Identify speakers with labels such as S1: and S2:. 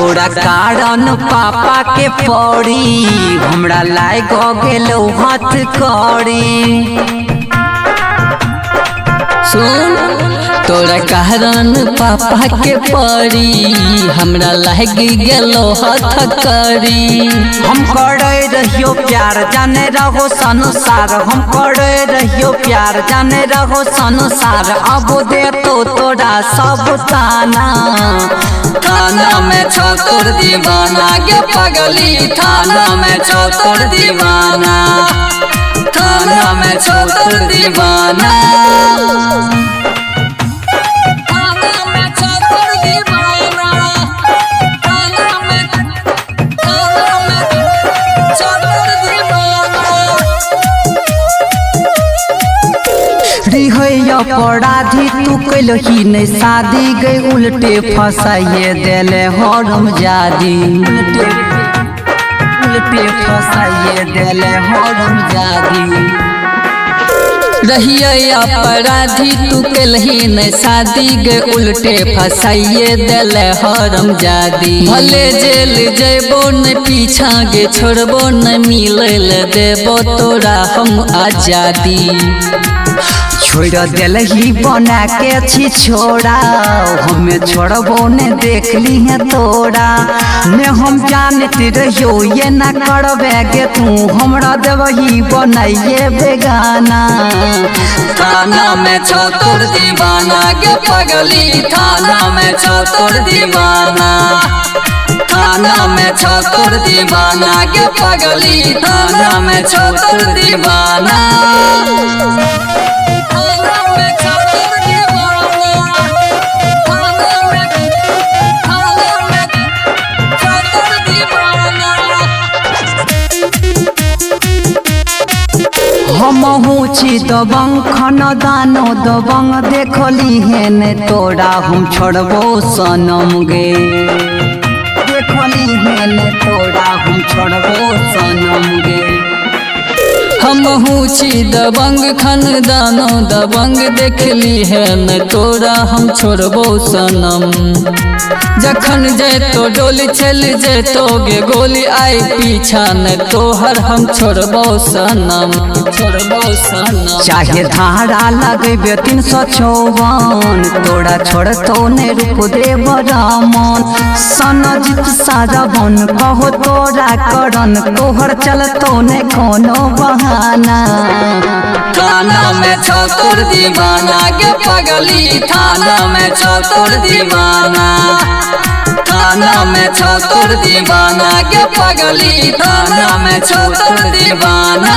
S1: तोरा कारण पापा के पड़ी हमरा लाग गेलो हाथ कड़ी।
S2: सुन तोरा कारण पापा के पड़ी हमरा लाग गेलो हाथ कड़ी।
S1: हम करे रहियो प्यार जाने रहो संसार, हम करे रहियो प्यार जाने रहो संसार। अब दे तो तोरा सब ताना,
S2: थाना में छो तोर दीवाना के पगली, थाना में छो तोर दीवाना, थाना में छो तोर दीवाना, थाना में छो तोर दीवाना, थाना में छो तोर दीवाना।
S1: अपराधी तू कैलही नहीं शादी गई उल्टे फसाइए देले हरम जादी, उल्टे फसाइए देले हरम जादी।
S2: रहिए अपराधी तू कैलही नहीं शादी गे उल्टे फसाइए देले हरम जादी। भले जेल जेबो न पीछा गे छोड़बो न मिलल देबो तोरा हम आजादी।
S1: छोड़ दिलही बना के छी छोड़ा हमें छोड़बो ने देख ली है तोरा। ने हम जानते रहियो ये ना करबे गे तू हमरा देवही बनाइए बेगाना।
S2: थाना में छो तोर दीवाना गे पगली, थाना में छो तोर दीवाना, थाना में छो तोर दीवाना गे पगली, थाना में छो तोर दीवाना।
S1: हमहू छी दबंग खानदानो दबंग देखली है ने तोरा हम छोड़बो सनम गे, देखली है ने तोरा हम छोड़बो सनम गे।
S2: हमहू छी दबंग खानदानो दबंग देखली है न तोरा हम छोड़बो सनम। जखन जैतो डोली चल जैतो गे गोली आई पीछा न तोहर हम छोड़बो सनम, छोड़बो सनम।
S1: चाहे धारा लगेबे 354 तोरा छोड़तो ने रूप देव रामन। सनजीत सारावन कहो तोरा करन तोहर चलतो ने कोनो बहाना।
S2: थाना में छो तोर दीवाना गे पगली, थाना में छो तोर दीवाना, थाना में छो तोर दीवाना गे पगली, थाना में छो तोर दीवाना।